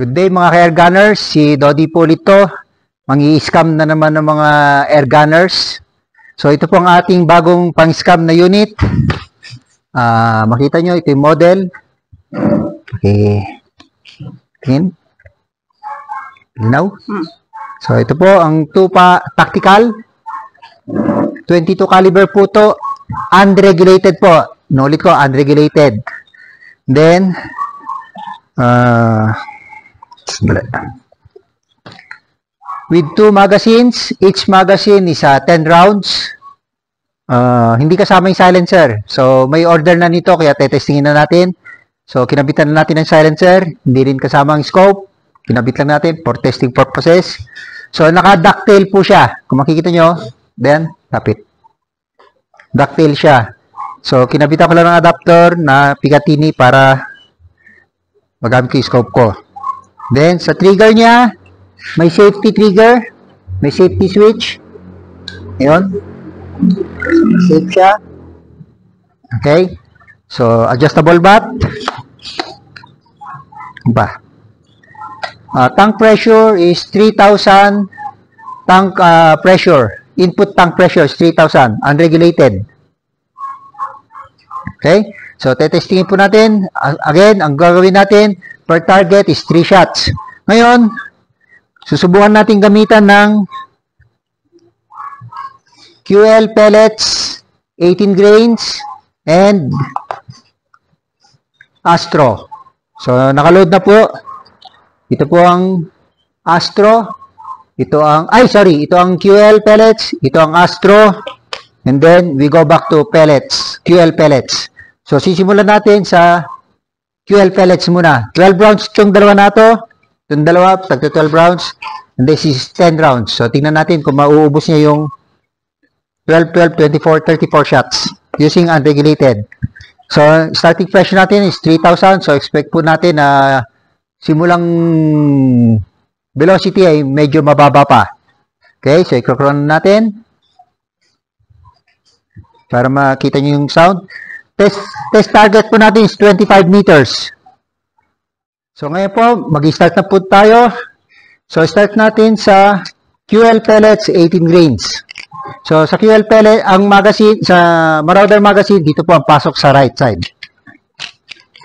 Good day mga ka-air gunners, si Dodi po ito. Mangi-scam na naman ng mga air gunners. So ito po ang ating bagong pang-scam na unit. Makita nyo, ito yung model. Okay. Tingin. Linaw. So ito po ang Tupa Tactical. 22 caliber po ito. Unregulated po. Nulit ko, unregulated. Then, with 2 magazines, each magazine is 10 rounds. Hindi kasama yung silencer. So, may order na nito, kaya tetestingin na natin. So, kinabitan na natin ang silencer. Hindi rin kasama ang scope. Kinabit lang natin for testing purposes. So, naka-ducktail po siya. Kung makikita nyo, then, tapit. Ducktail siya. So, kinabitan ko lang ng adapter na Picatinny para magamit ko yung scope ko. Then, sa trigger niya, may safety trigger, may safety switch. Ayun. Safe siya. Okay. So, adjustable bat. Ba. Tank pressure is 3,000. Tank pressure. Input tank pressure is 3,000. Unregulated. Okay. So, tetestingin po natin. Again, ang gagawin natin, per target is 3 shots. Ngayon, susubukan natin gamitan ng QL pellets, 18 grains, and Astro. So, nakaload na po. Ito po ang Astro. Ito ang, ito ang QL pellets. Ito ang Astro. And then, we go back to pellets, QL pellets. So, sisimulan natin sa QL pellets muna. 12 rounds itong dalawa na ito. Itong dalawa, tagto 12 rounds. And this is 10 rounds. So, tingnan natin kung mauubos niya yung 12, 12, 24, 34 shots using unregulated. So, starting pressure natin is 3,000. So, expect po natin na simulang velocity ay medyo mababa pa. Okay, so i-crown natin para makita nyo yung sound. Test target po natin is 25 meters. So, ngayon po, mag-start na po tayo. So, start natin sa QL pellets, 18 grains. So, sa QL pellet, ang magazine, sa Marauder magazine, dito po ang pasok sa right side.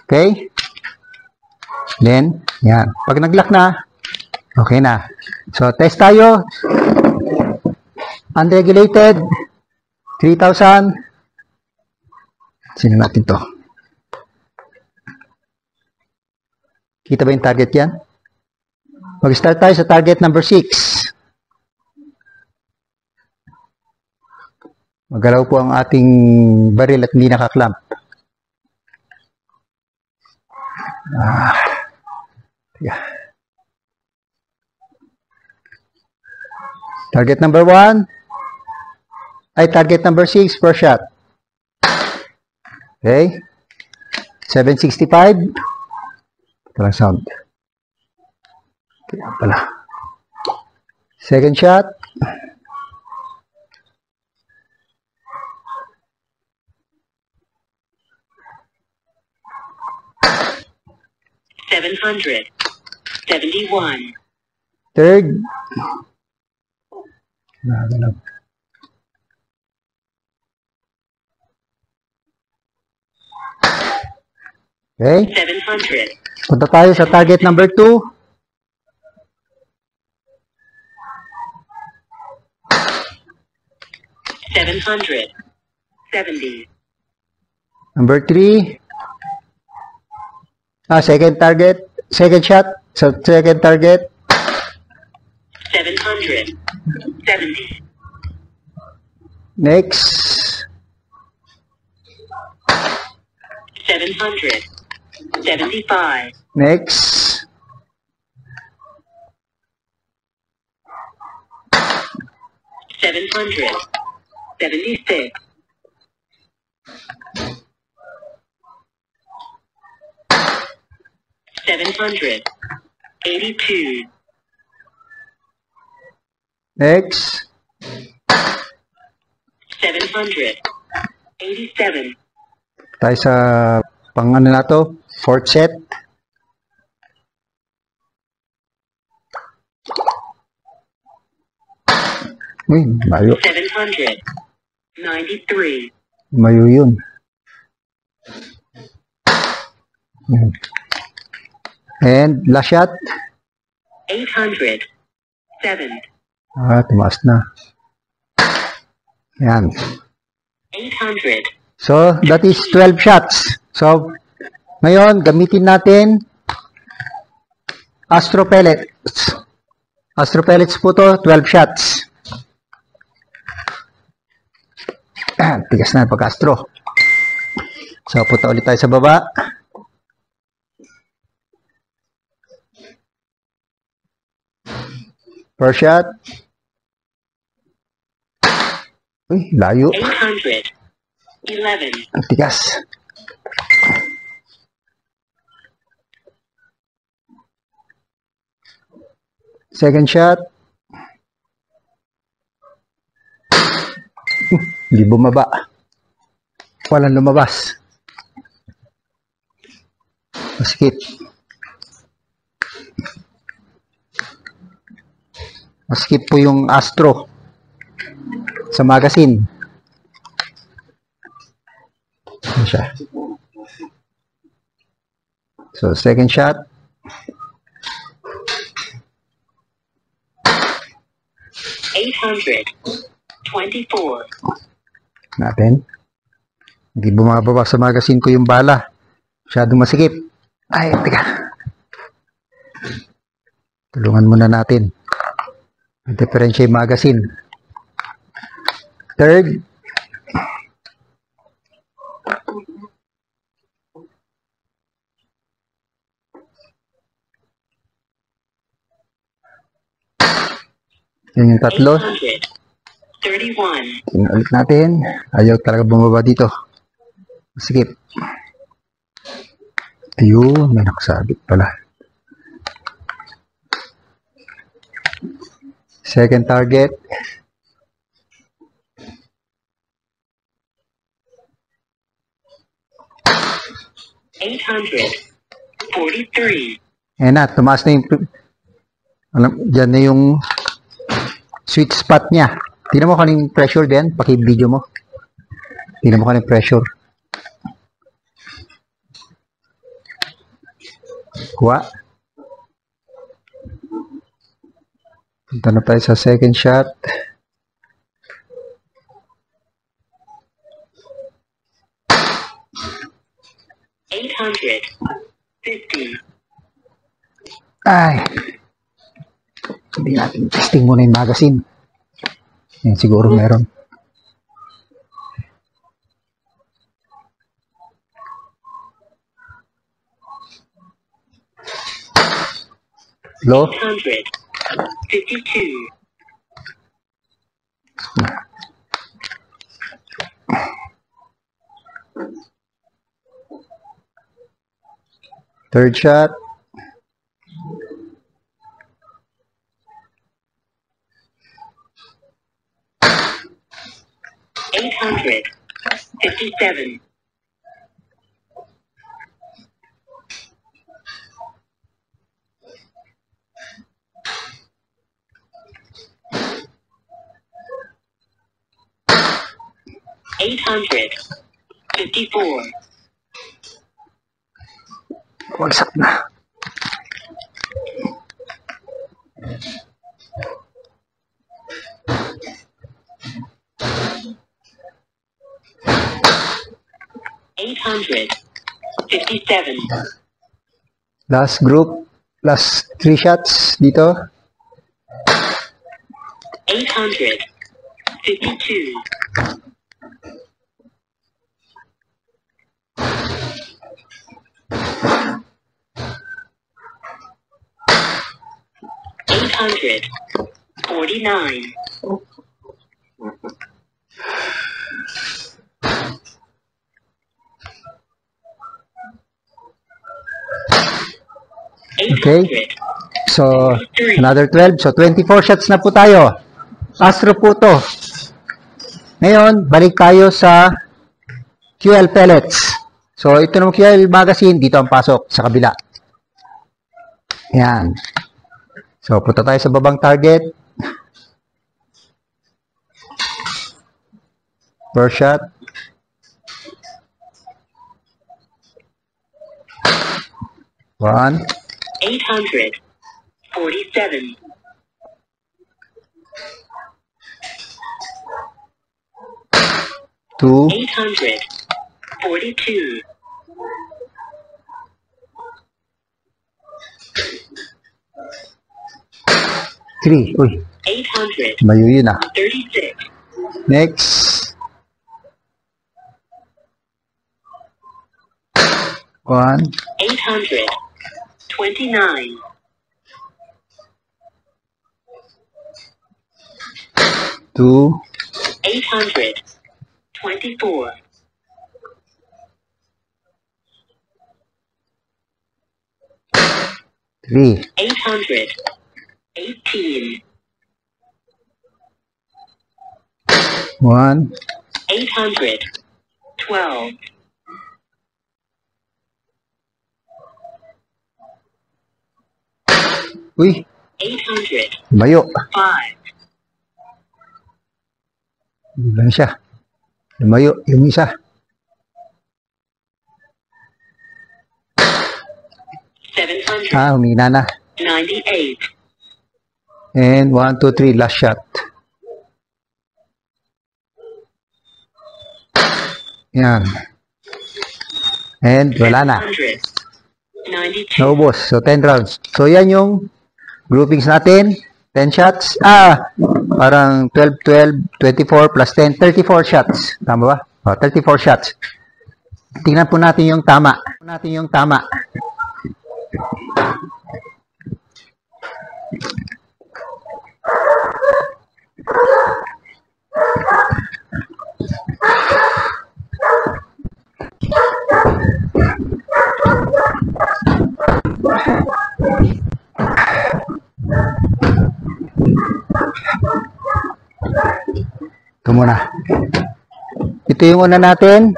Okay? Then, yan. Pag nag-lock na, okay na. So, test tayo. Unregulated, 3,000. Sino natin to? Kita ba yung target yan? Mag-start tayo sa target number 6. Magalaw po ang ating baril at hindi nakaklamp. Yeah. Target number 1. Target number 6 per shot. Okay. 765. Ito lang sound. Kaya pala. Second shot. $771. Third. Nagalaw. Okay. 700. Punta tayo sa target number 2. $770. Number 3. Second target. Second shot. So, second target. 770. Next. 775. Next. 776. 782. Next. 787. Tayo sa pang ano na to, fourth set. Uy, mayo. 793. Mayo yun. And last shot. 807. Tumaas na. Yan. 800. So, that is 12 shots. So, ngayon, gamitin natin Astro Pellets. Astro Pellets po to, 12 shots. Tigas na pag-astro. So, punta ulit tayo sa baba. First shot. Uy, layo. 811. Ang tigas. Second shot. Hindi bumaba. Walang lumabas. Masikip. Masikip po yung Astro sa magazine. Ano siya? So, second shot. $824. Natin. Hindi bumababa sa magazine ko yung bala. Masyadong masikip. Ay, teka. Tulungan muna natin. Differentiate magazine. Third. Yan yung tatlo. 831. Tingnan ulit natin. Ayaw talaga bumaba dito. Masikip. Ayun, may nakasabit pala. Second target. $843. Ayan na, tumaas na yung... Diyan na yung sweet spot niya. Tingnan mo kaning pressure din. Paki-video mo. Tingnan mo kaning pressure. Kuha. Punta na tayo sa second shot. $850. Ay. Hindi natin testing muna yung magazine. Yan, siguro meron. Low. 852. Third shot. $857. $854. Wagsak na. $857. Last group. Last 3 shots dito. 852. $849. Okay. So, another 12. So, 24 shots na po tayo. Astro po to. Ngayon, balik tayo sa QL pellets. So, ito naman QL magazine. Dito ang pasok sa kabila. Yan. So, punta tayo sa babang target. First shot. One. 847. Two. 842. Three. Uy, 836. mayo yun ah. Next. One. 829. Two. 824. Three. 818. One. 812. Uy, 805. mayo. Hindi lang siya. Lumayo yung isa. 798. Humina na. And 1, 2, 3, last shot. Yan. And wala na. 92. Naubos. So 10 rounds. So yan yung groupings natin. 10 shots. Parang 12, 12, 24 plus 10. 34 shots. Tama ba? 34 shots. Tingnan po natin yung tama. Ito muna. Ito yung una natin.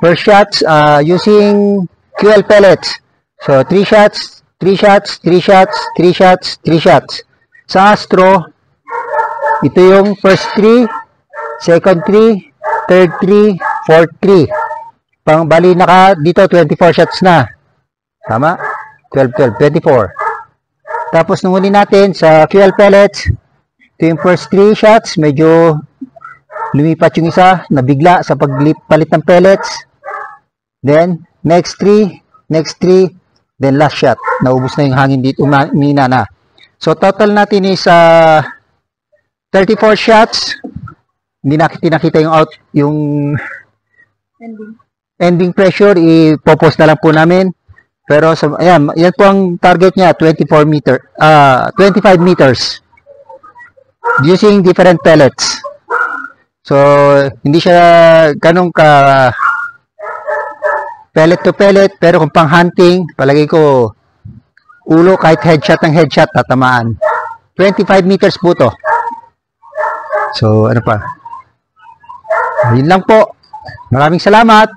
First shots using QL pellets. So 3 shots, 3 shots, 3 shots, 3 shots, 3 shots. Sa Astro, ito yung first 3, second 3, third 3, fourth 3. Bali naka dito 24 shots na. Tama? 12, 12, 24. Tapos nung huli natin sa QL pellets, ito yung first 3 shots, medyo lumipat yung isa, nabigla sa pagpalit ng pellets. Then, next 3, then last shot. Naubos na yung hangin dito, umina na. So, total natin is 34 shots. Hindi nakita yung ending pressure, i-post na lang po namin. Pero, ayan, yan po ang target niya, 25 meters. Using different pellets. So, hindi siya ganun ka pellet to pellet, pero kung pang hunting, palagay ko ulo kahit headshot ng headshot tatamaan. 25 meters po to. So, ano pa? Ayun lang po. Maraming salamat.